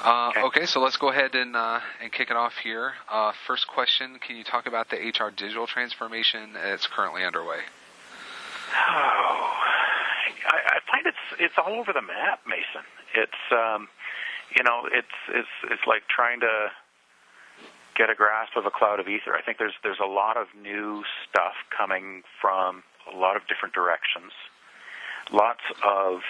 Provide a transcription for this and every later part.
Okay, so let's go ahead and kick it off here. First question, can you talk about the HR digital transformation that's currently underway? Oh, I find it's all over the map, Mason. It's it's like trying to get a grasp of a cloud of ether. I think there's a lot of new stuff coming from a lot of different directions. Lots of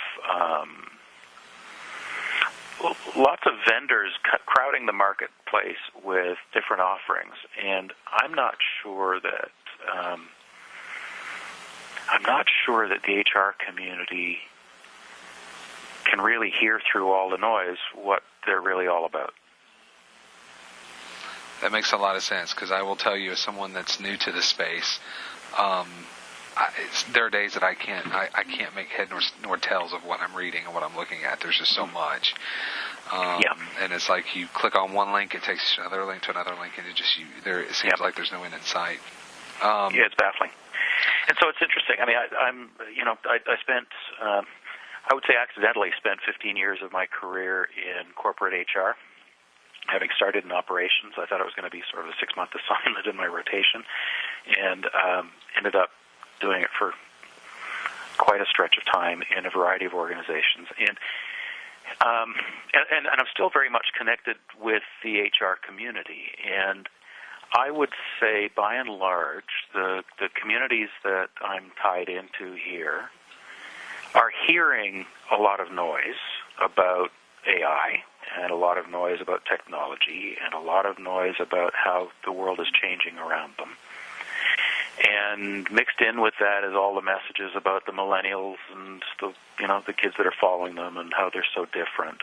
vendors crowding the marketplace with different offerings, and I'm not sure that the HR community can really hear through all the noise what they're really all about. That makes a lot of sense, because I will tell you, as someone that's new to the space, there are days that I can't make head nor tails of what I'm reading and what I'm looking at. There's just so much. And it's like you click on one link, it takes another link to another link, and it seems like there's no end in sight. Yeah, it's baffling. And so it's interesting. I mean, I spent, I would say accidentally spent 15 years of my career in corporate HR. Having started in operations, I thought it was going to be sort of a 6-month assignment in my rotation, and ended up doing it for quite a stretch of time in a variety of organizations. And I'm still very much connected with the HR community. And I would say, by and large, the communities that I'm tied into here are hearing a lot of noise about AI, and a lot of noise about technology, and a lot of noise about how the world is changing around them. And mixed in with that is all the messages about the millennials and the kids that are following them and how they're so different.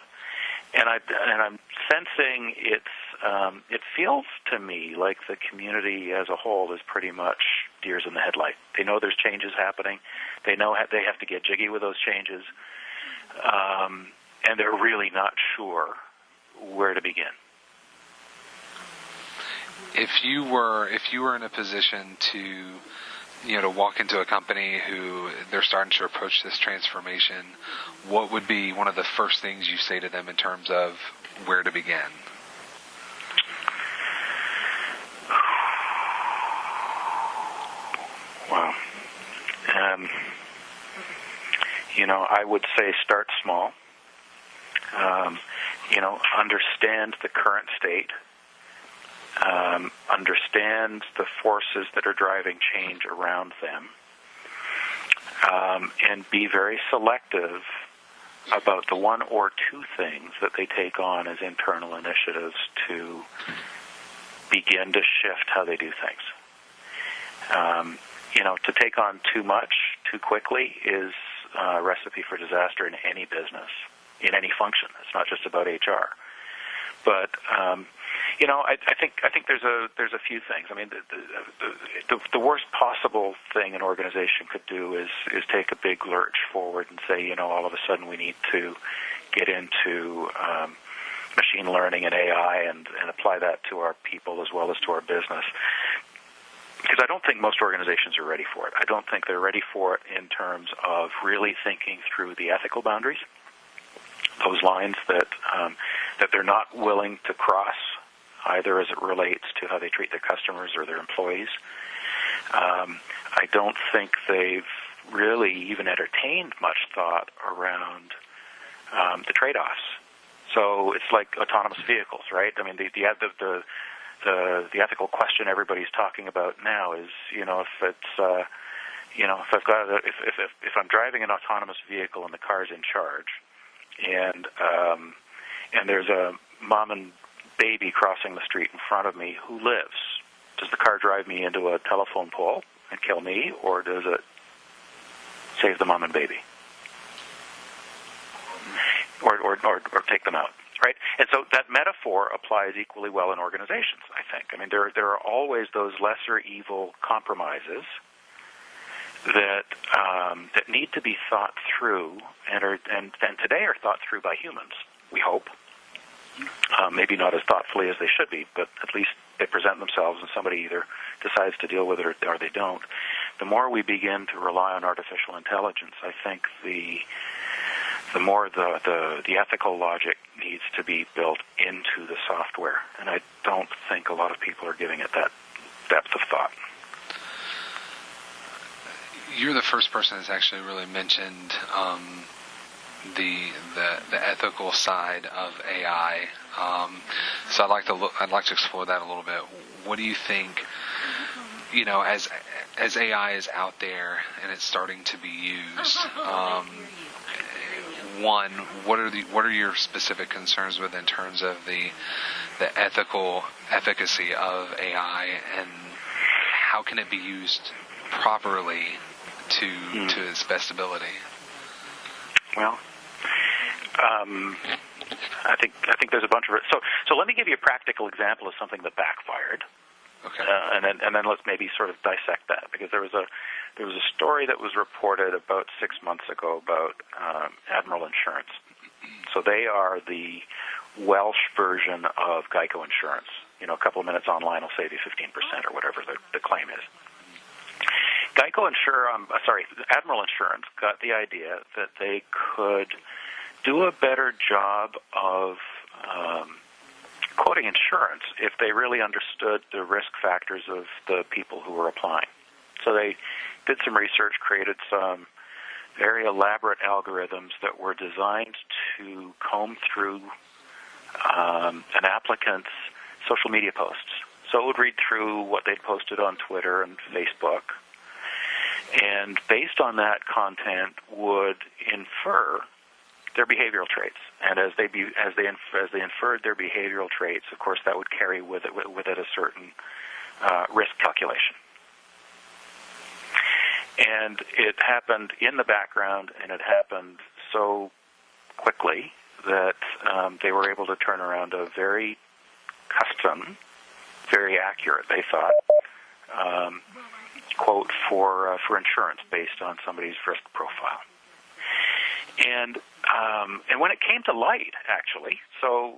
And I'm sensing it feels to me like the community as a whole is pretty much deers in the headlight. They know there's changes happening. They know they have to get jiggy with those changes. And they're really not sure where to begin. If you were in a position to walk into a company who they're starting to approach this transformation, what would be one of the first things you say to them in terms of where to begin? Wow. I would say start small. Understand the current state. Understand the forces that are driving change around them, and be very selective about the one or two things that they take on as internal initiatives to begin to shift how they do things. To take on too much too quickly is a recipe for disaster in any business, in any function. It's not just about HR. But I think there's a few things. I mean, the worst possible thing an organization could do is take a big lurch forward and say, all of a sudden we need to get into machine learning and AI and apply that to our people as well as to our business. Because I don't think most organizations are ready for it. I don't think they're ready for it in terms of really thinking through the ethical boundaries, those lines that they're not willing to cross, either as it relates to how they treat their customers or their employees. I don't think they've really even entertained much thought around the trade-offs. So it's like autonomous vehicles, right? I mean, the ethical question everybody's talking about now is, if I'm driving an autonomous vehicle and the car's in charge, and there's a mom and baby crossing the street in front of me, who lives? Does the car drive me into a telephone pole and kill me, or does it save the mom and baby, or take them out? Right? And so that metaphor applies equally well in organizations, I think. I mean, there are always those lesser evil compromises that need to be thought through, and today are thought through by humans, we hope. Maybe not as thoughtfully as they should be, but at least they present themselves, and somebody either decides to deal with it or they don't. The more we begin to rely on artificial intelligence, I think the more the ethical logic needs to be built into the software, and I don't think a lot of people are giving it that depth of thought. You're the first person that's actually really mentioned the ethical side of AI. So I'd like to explore that a little bit. What do you think? As AI is out there and it's starting to be used, one, what are your specific concerns with in terms of the ethical efficacy of AI, and how can it be used properly to its best ability? Well, I think there's a bunch of it. So let me give you a practical example of something that backfired. Okay. And then let's maybe sort of dissect that, because there was a story that was reported about 6 months ago about Admiral Insurance. So they are the Welsh version of Geico Insurance. A couple of minutes online will save you 15% or whatever the claim is. Admiral Insurance got the idea that they could do a better job of quoting insurance if they really understood the risk factors of the people who were applying. So they did some research, created some very elaborate algorithms that were designed to comb through an applicant's social media posts. So it would read through what they'd posted on Twitter and Facebook, and based on that content would infer their behavioral traits. And as they inferred their behavioral traits, of course, that would carry with it a certain risk calculation. And it happened in the background, and it happened so quickly that they were able to turn around a very custom, very accurate, they thought, quote for insurance based on somebody's risk profile. And when it came to light, actually, so,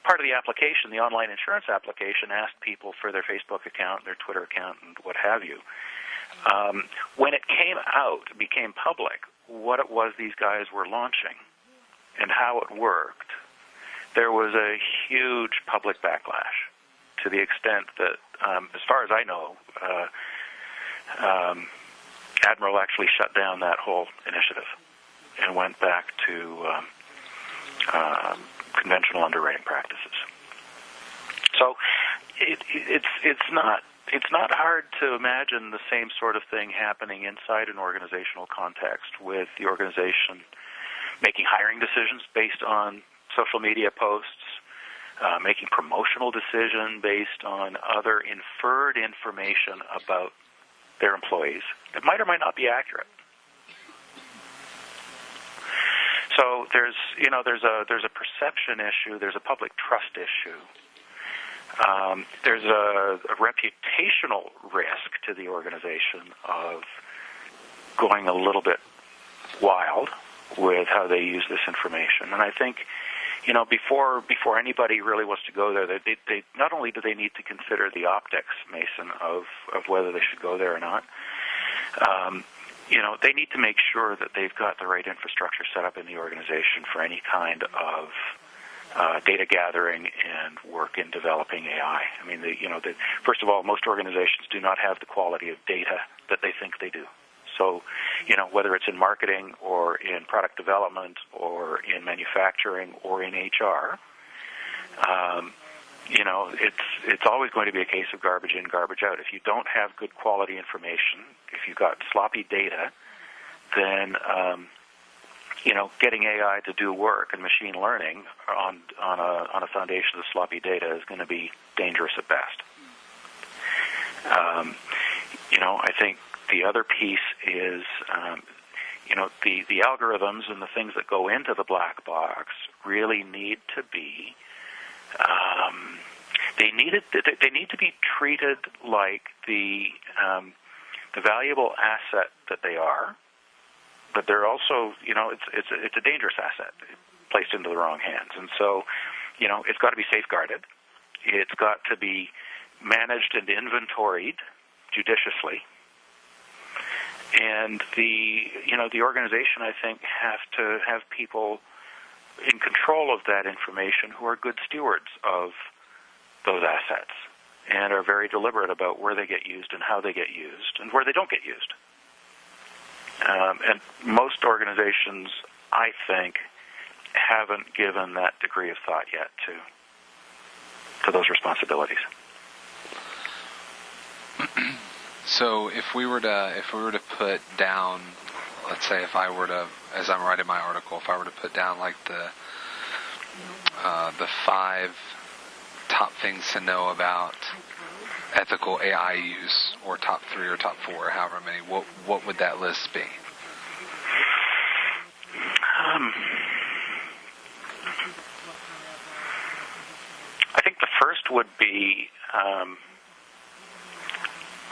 part of the application, the online insurance application, asked people for their Facebook account, their Twitter account, and what have you. When it came out, it became public, what it was these guys were launching and how it worked, there was a huge public backlash to the extent that, as far as I know, Admiral actually shut down that whole initiative and went back to conventional underwriting practices. So it's not hard to imagine the same sort of thing happening inside an organizational context, with the organization making hiring decisions based on social media posts, making promotional decisions based on other inferred information about their employees that might or might not be accurate. So there's a perception issue, there's a public trust issue, there's a reputational risk to the organization of going a little bit wild with how they use this information. And I think, before anybody really wants to go there, they not only do they need to consider the optics, Mason, of whether they should go there or not. They need to make sure that they've got the right infrastructure set up in the organization for any kind of data gathering and work in developing AI. I mean, first of all, most organizations do not have the quality of data that they think they do. So, whether it's in marketing or in product development or in manufacturing or in HR, it's always going to be a case of garbage in, garbage out. If you don't have good quality information, if you've got sloppy data, then getting AI to do work and machine learning on a foundation of sloppy data is going to be dangerous at best. I think the other piece is, the algorithms and the things that go into the black box really need to be, they need to be treated like the valuable asset that they are, but they're also, it's a dangerous asset placed into the wrong hands. And so, it's got to be safeguarded. It's got to be managed and inventoried judiciously. And the organization, I think, have to have people in control of that information who are good stewards of those assets and are very deliberate about where they get used and how they get used and where they don't get used. And most organizations, I think, haven't given that degree of thought yet to those responsibilities. So if we were to put down, let's say if I were to, as I'm writing my article, if I were to put down like the 5 top things to know about ethical AI use, or top 3 or top 4, however many, what would that list be? I think the first would be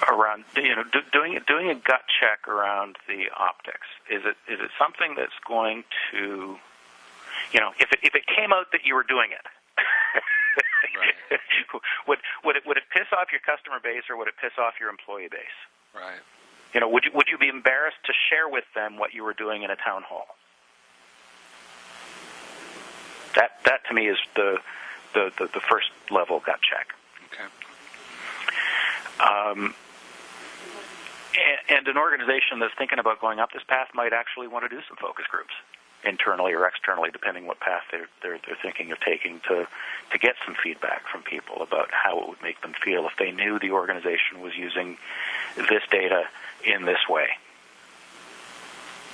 around doing a gut check around the optics. Is it something that's going to, if it came out that you were doing it, right. would it piss off your customer base or would it piss off your employee base? Right. Would you be embarrassed to share with them what you were doing in a town hall? That to me is the first level gut check. Okay. And an organization that's thinking about going up this path might actually want to do some focus groups, internally or externally, depending what path they're thinking of taking, to get some feedback from people about how it would make them feel if they knew the organization was using this data in this way.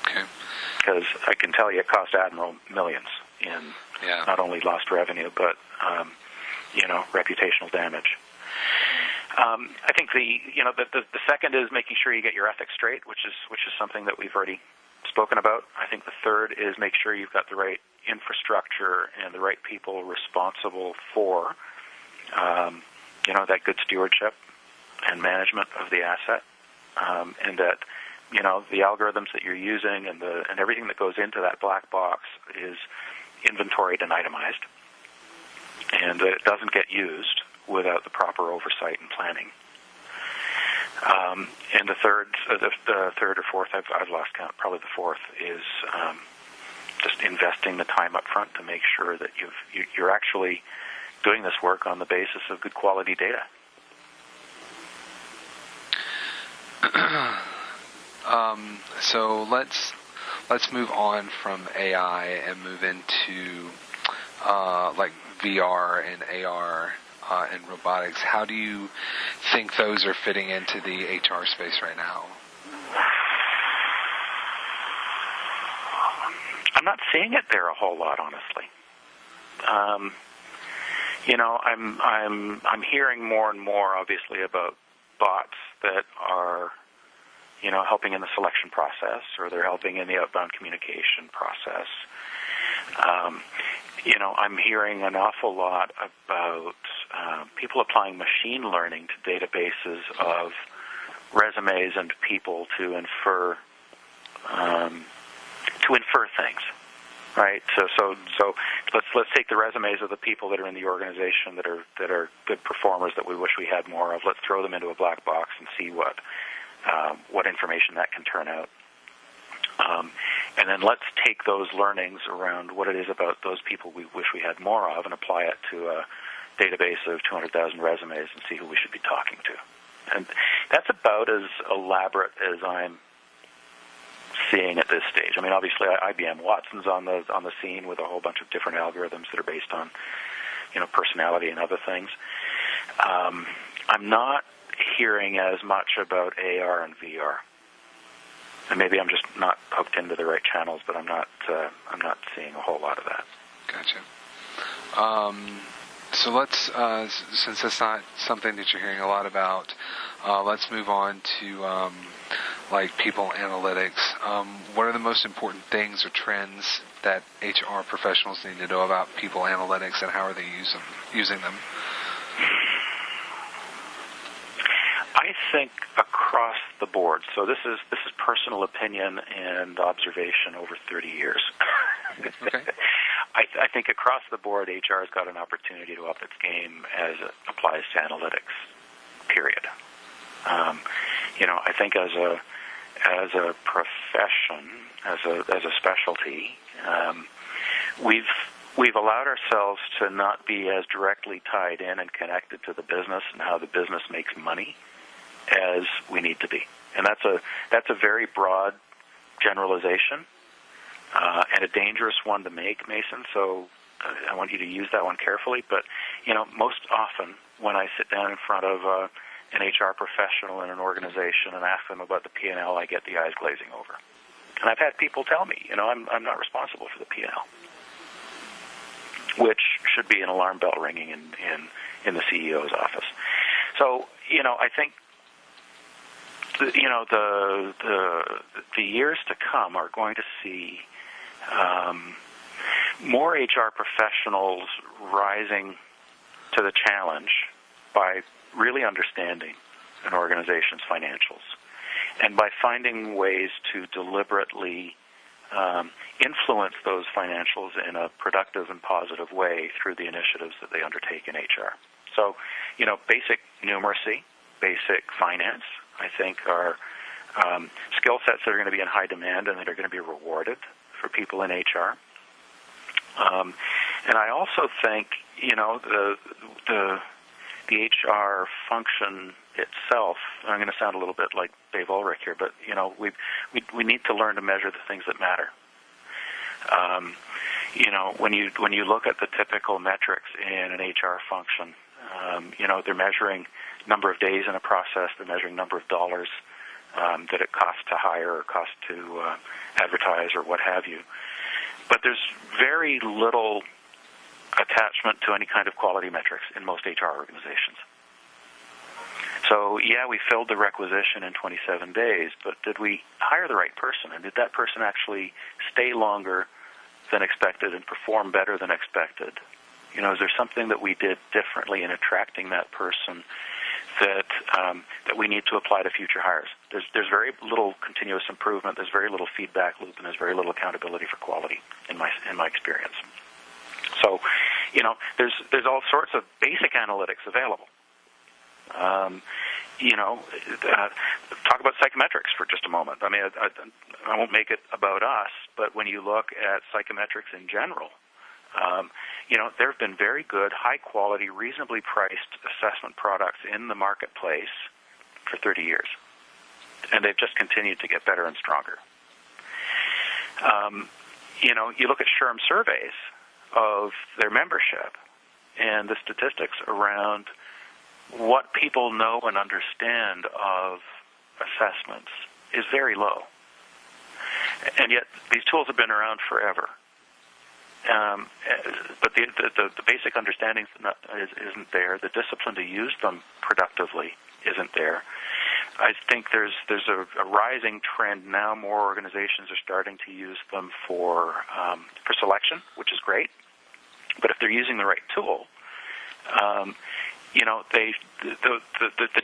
Okay. Because I can tell you it cost Admiral millions in not only lost revenue, but reputational damage. I think the second is making sure you get your ethics straight, which is something that we've already spoken about. I think the third is make sure you've got the right infrastructure and the right people responsible for that good stewardship and management of the asset, and that the algorithms that you're using and everything that goes into that black box is inventoried and itemized, and that it doesn't get used without the proper oversight and planning. And the third or fourth, I've lost count. Probably the fourth is just investing the time up front to make sure that you're actually doing this work on the basis of good quality data. So let's move on from AI and move into like VR and AR and robotics. How do you think those are fitting into the HR space right now? I'm not seeing it there a whole lot, honestly. I'm hearing more and more, obviously, about bots that are helping in the selection process, or they're helping in the outbound communication process. I'm hearing an awful lot about people applying machine learning to databases of resumes and people to infer things, right? So let's take the resumes of the people that are in the organization that are good performers that we wish we had more of. Let's throw them into a black box and see what information that can turn out. And then let's take those learnings around what it is about those people we wish we had more of and apply it to a database of 200,000 resumes and see who we should be talking to. And that's about as elaborate as I'm seeing at this stage. I mean, obviously, IBM Watson's on the scene with a whole bunch of different algorithms that are based on, personality and other things. I'm not hearing as much about AR and VR. And maybe I'm just not hooked into the right channels, but I'm not seeing a whole lot of that. Gotcha. So let's, since that's not something that you're hearing a lot about, let's move on to like people analytics. What are the most important things or trends that HR professionals need to know about people analytics, and how are they using them? I think across the board. So this is personal opinion and observation over 30 years. Okay. I think across the board, HR has got an opportunity to up its game as it applies to analytics. Period. I think as a profession, as a specialty, we've allowed ourselves to not be as directly tied in and connected to the business and how the business makes money as we need to be. And that's a very broad generalization and a dangerous one to make, Mason. So I want you to use that one carefully. But most often when I sit down in front of an HR professional in an organization and ask them about the P&L, I get the eyes glazing over. And I've had people tell me, I'm not responsible for the P&L, which should be an alarm bell ringing in the CEO's office. So, I think, the years to come are going to see more HR professionals rising to the challenge by really understanding an organization's financials and by finding ways to deliberately influence those financials in a productive and positive way through the initiatives that they undertake in HR. So, basic numeracy, basic finance, I think are skill sets that are going to be in high demand and that are going to be rewarded for people in HR. And I also think, the HR function itself, I'm going to sound a little bit like Dave Ulrich here, but, we need to learn to measure the things that matter. When you look at the typical metrics in an HR function, they're measuring number of days in a process, they're measuring number of dollars that it costs to hire or costs to advertise or what have you. But there's very little attachment to any kind of quality metrics in most HR organizations. So, we filled the requisition in 27 days, but did we hire the right person? And did that person actually stay longer than expected and perform better than expected? Is there something that we did differently in attracting that person that we need to apply to future hires? There's very little continuous improvement. There's very little feedback loop, and there's very little accountability for quality in my experience. So, there's all sorts of basic analytics available. Talk about psychometrics for just a moment. I mean, I won't make it about us, but when you look at psychometrics in general, there have been very good, high-quality, reasonably priced assessment products in the marketplace for 30 years, and they've just continued to get better and stronger. You look at SHRM surveys of their membership, and the statistics around what people know and understand of assessments is very low. And yet these tools have been around forever. But the basic understanding isn't there. The discipline to use them productively isn't there. I think there's a rising trend now. More organizations are starting to use them for selection, which is great. But if they're using the right tool, the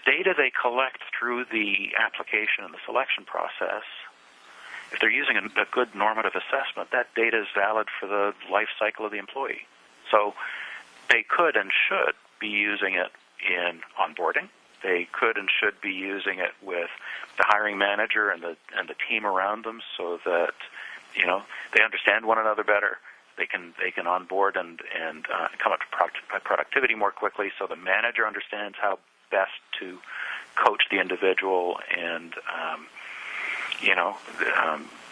data they collect through the application and the selection process, if they're using a good normative assessment, that data is valid for the life cycle of the employee. So they could and should be using it in onboarding. They could and should be using it with the hiring manager and the team around them, so that they understand one another better. They can onboard and come up to productivity more quickly, so the manager understands how best to coach the individual and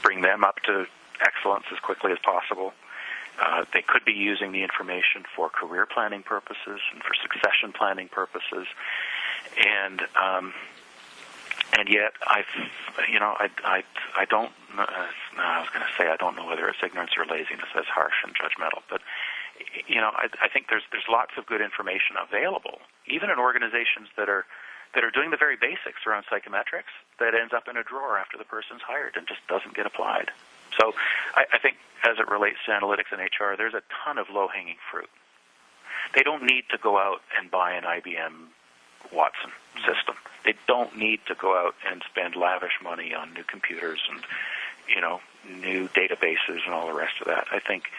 bring them up to excellence as quickly as possible. They could be using the information for career planning purposes and for succession planning purposes, and yet I don't. I was going to say I don't know whether it's ignorance or laziness that's harsh and judgmental, but I think there's lots of good information available, even in organizations that are doing the very basics around psychometrics, that ends up in a drawer after the person's hired and just doesn't get applied. So I think as it relates to analytics and HR, there's a ton of low-hanging fruit. They don't need to go out and buy an IBM Watson system. They don't need to go out and spend lavish money on new computers and new databases and all the rest of that. I think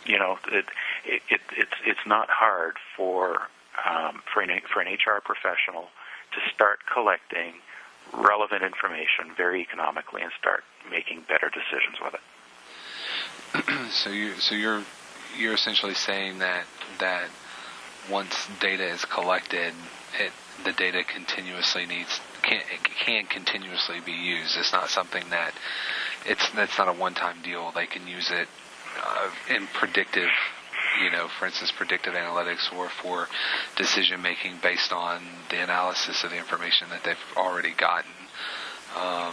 it's not hard for an HR professional to start collecting relevant information very economically and start making better decisions with it. So you're you're essentially saying that once data is collected, the data can continuously be used. It's not something that that's not a one-time deal. They can use it in predictive, for instance, predictive analytics, or for decision making based on the analysis of the information that they've already gotten.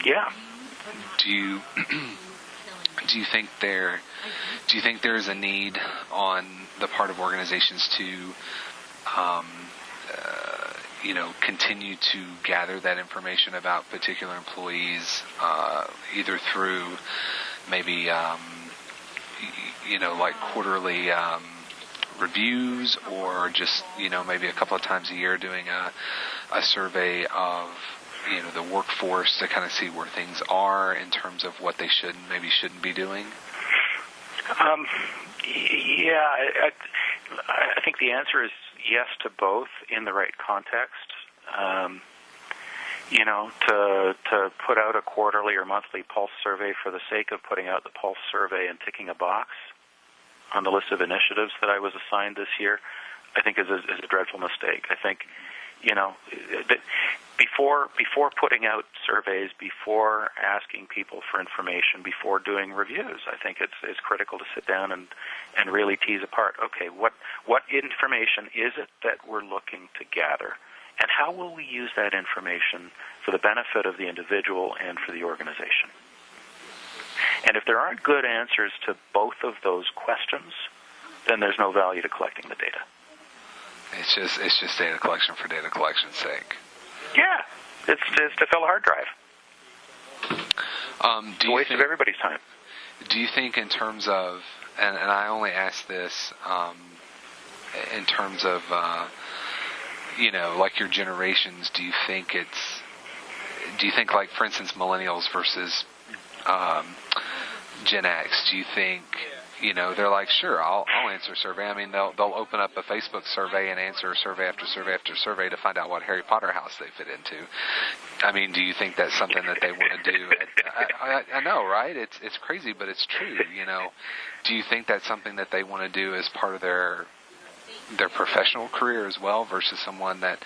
Yeah. Do you think there's a need on the part of organizations to continue to gather that information about particular employees, either through maybe like quarterly reviews, or just maybe a couple of times a year doing a survey of the workforce to kind of see where things are in terms of what they shouldn't be doing? I think the answer is yes to both in the right context. To put out a quarterly or monthly pulse survey for the sake of putting out the pulse survey and ticking a box on the list of initiatives that I was assigned this year, I think is a dreadful mistake. I think, before putting out surveys, before asking people for information, before doing reviews, I think it's critical to sit down and really tease apart, okay, what information is it that we're looking to gather, and how will we use that information for the benefit of the individual and for the organization? And if there aren't good answers to both of those questions, then there's no value to collecting the data. It's just data collection for data collection's sake. Yeah, it's just to fill a hard drive. It's a waste of everybody's time. Do you think in terms of, and I only ask this in terms of, like your generations, do you think like, for instance, millennials versus Gen X, do you think, they're like, sure, I'll answer a survey. I mean, they'll open up a Facebook survey and answer survey after survey after survey to find out what Harry Potter house they fit into. I mean, do you think that's something that they want to do? I know, right? It's crazy, but it's true. Do you think that's something that they want to do as part of their professional career as well, versus someone that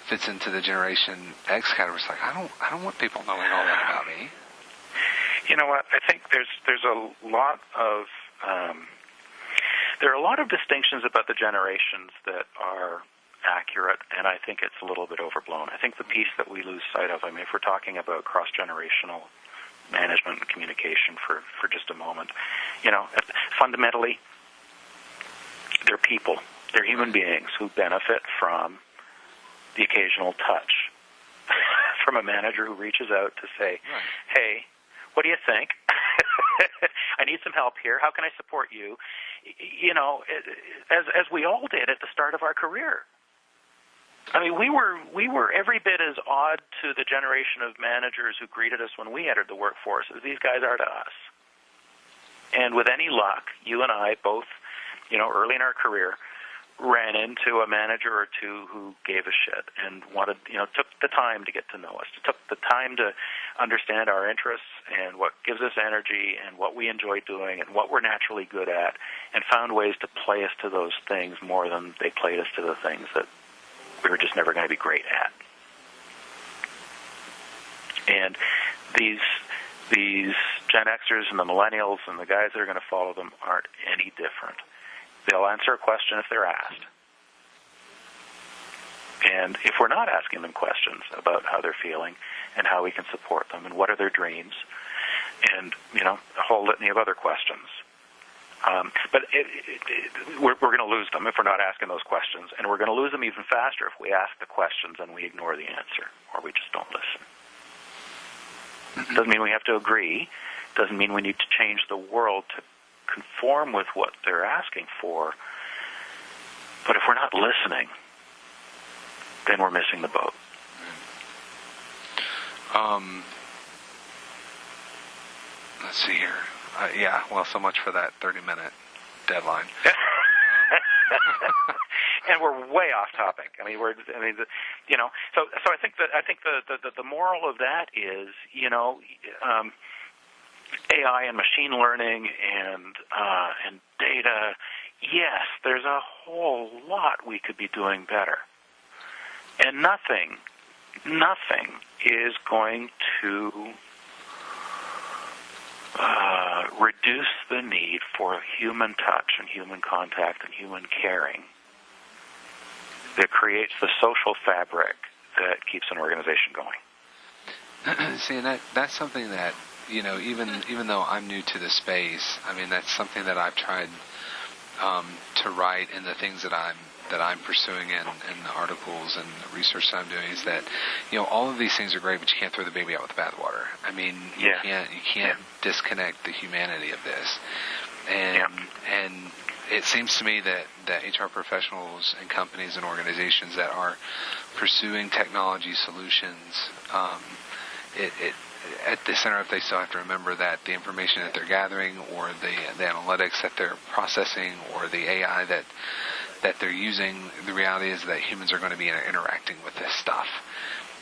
fits into the Generation X category? It's like, I don't want people knowing all that about me. You know what? I think there's a lot of there are a lot of distinctions about the generations that are accurate, and I think it's a little bit overblown. I think the piece that we lose sight of, if we're talking about cross-generational management and communication for just a moment, fundamentally, they're people. They're human beings who benefit from the occasional touch from a manager who reaches out to say, hey, what do you think? I need some help here. How can I support you? As we all did at the start of our career. I mean, we were every bit as odd to the generation of managers who greeted us when we entered the workforce as these guys are to us. And with any luck, you and I both, early in our career, ran into a manager or two who gave a shit and wanted, took the time to get to know us, took the time to understand our interests and what gives us energy and what we enjoy doing and what we're naturally good at, and found ways to play us to those things more than they played us to the things that we were just never going to be great at. And these Gen Xers and the millennials and the guys that are going to follow them aren't any different. They'll answer a question if they're asked. And if we're not asking them questions about how they're feeling and how we can support them and what are their dreams and, a whole litany of other questions. But we're going to lose them if we're not asking those questions. And we're going to lose them even faster if we ask the questions and we ignore the answer or we just don't listen. Doesn't mean we have to agree. Doesn't mean we need to change the world to conform with what they're asking for. But if we're not listening, then we're missing the boat. Let's see here. So much for that 30-minute deadline. And we're way off topic. So I think the moral of that is, AI and machine learning and data, yes, there's a whole lot we could be doing better. And nothing is going to reduce the need for human touch and human contact and human caring that creates the social fabric that keeps an organization going. See, and that's something that, even though I'm new to the space, I mean, that's something that I've tried to write in the things that I'm pursuing in the articles and the research that I'm doing, is that, all of these things are great, but you can't throw the baby out with the bathwater. I mean, you can't disconnect the humanity of this. And it seems to me that HR professionals and companies and organizations that are pursuing technology solutions, at the center of it, they still have to remember that the information that they're gathering, or the analytics that they're processing, or the AI that they're using, the reality is that humans are going to be interacting with this stuff.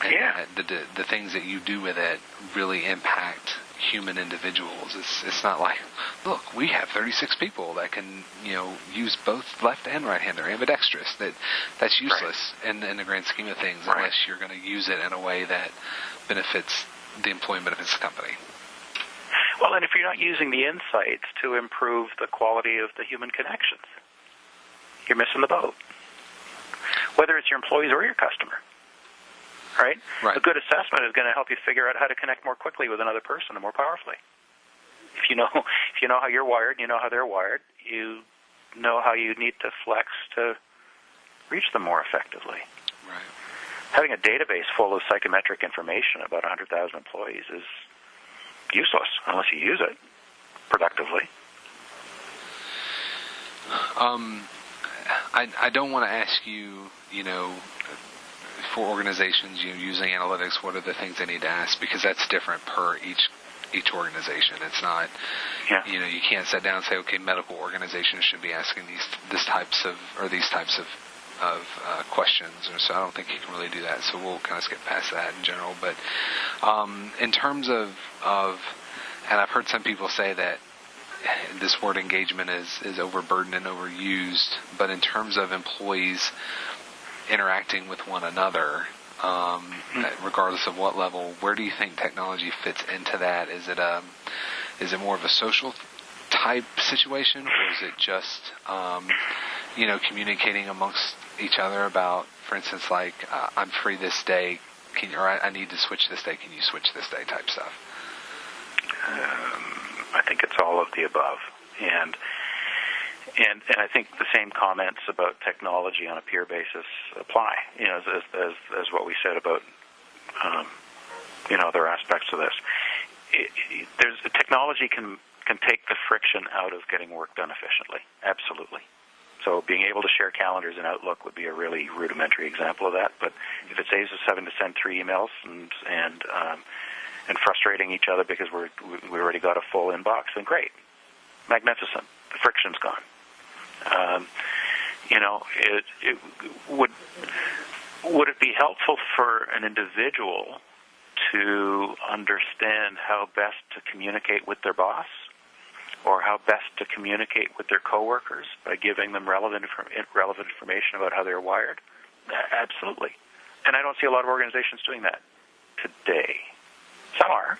And the things that you do with it really impact human individuals. It's not like, look, we have 36 people that can, use both left and right hand. They're ambidextrous. That's useless in the grand scheme of things, unless you're going to use it in a way that benefits the employee, benefits the company. Well, and if you're not using the insights to improve the quality of the human connections, you're missing the boat. Whether it's your employees or your customer, right? A good assessment is going to help you figure out how to connect more quickly with another person and more powerfully. If you know how you're wired, you know how they're wired, you know how you need to flex to reach them more effectively. Right. Having a database full of psychometric information about 100,000 employees is useless unless you use it productively. I don't want to ask you, for organizations, using analytics, what are the things they need to ask, because that's different per each organization. It's not, you can't sit down and say, okay, medical organizations should be asking these types of questions. So I don't think you can really do that. So we'll kind of skip past that in general. But in terms of, and I've heard some people say that this word engagement is overburdened and overused, but in terms of employees interacting with one another, regardless of what level, where do you think technology fits into that? Is it more of a social type situation, or is it just communicating amongst each other about, for instance, like I'm free this day, or I need to switch this day, can you switch this day type stuff? I think it's all of the above, and I think the same comments about technology on a peer basis apply. As what we said about other aspects of this. Technology can take the friction out of getting work done efficiently. Absolutely. So being able to share calendars in Outlook would be a really rudimentary example of that. But if it saves us having to send 3 emails and frustrating each other because we already got a full inbox, then great, magnificent. The friction's gone. Would it be helpful for an individual to understand how best to communicate with their boss, or how best to communicate with their coworkers by giving them relevant information about how they're wired? Absolutely. And I don't see a lot of organizations doing that today. Some are,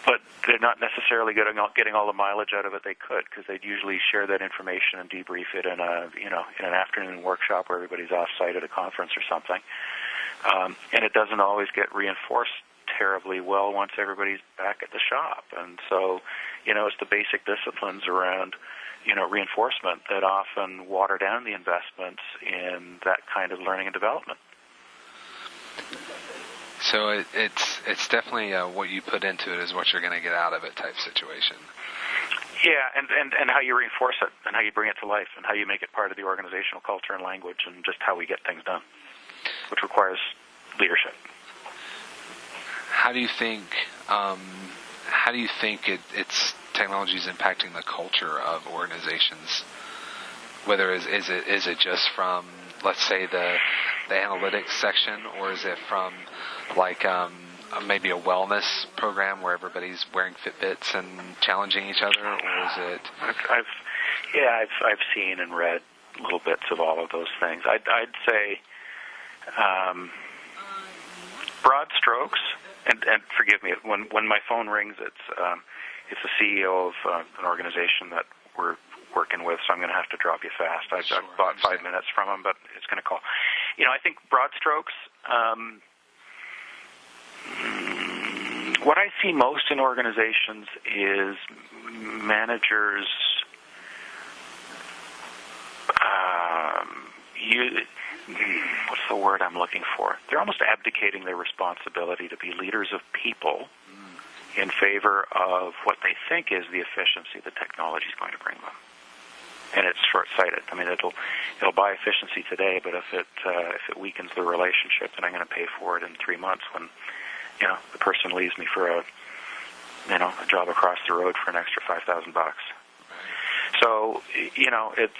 but they're not necessarily getting all the mileage out of it they could, because they'd usually share that information and debrief it in an afternoon workshop where everybody's off-site at a conference or something. And it doesn't always get reinforced terribly well once everybody's back at the shop. And so, it's the basic disciplines around, reinforcement that often water down the investments in that kind of learning and development. So it's definitely what you put into it is what you're going to get out of it type situation. Yeah, and how you reinforce it, and how you bring it to life, and how you make it part of the organizational culture and language, and just how we get things done, which requires leadership. How do you think it's technology is impacting the culture of organizations? Whether is it just from, let's say, the analytics section, or is it from like maybe a wellness program where everybody's wearing Fitbits and challenging each other, or is it? I've seen and read little bits of all of those things. I'd say broad strokes, and forgive me when my phone rings, it's the CEO of an organization that we're working with, so I'm going to have to drop you fast. I've bought 5 minutes from him, but it's going to call. I think broad strokes. What I see most in organizations is managers what's the word I'm looking for? They're almost abdicating their responsibility to be leaders of people in favor of what they think is the efficiency the technology is going to bring them. And it's short-sighted. I mean, it'll buy efficiency today, but if it weakens the relationship, then I'm going to pay for it in 3 months when the person leaves me for a job across the road for an extra $5,000. So it's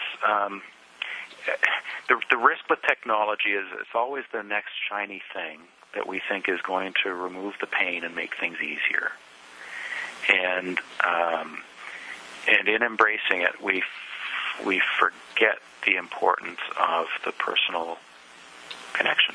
the risk with technology is it's always the next shiny thing that we think is going to remove the pain and make things easier. And in embracing it, we forget the importance of the personal connection.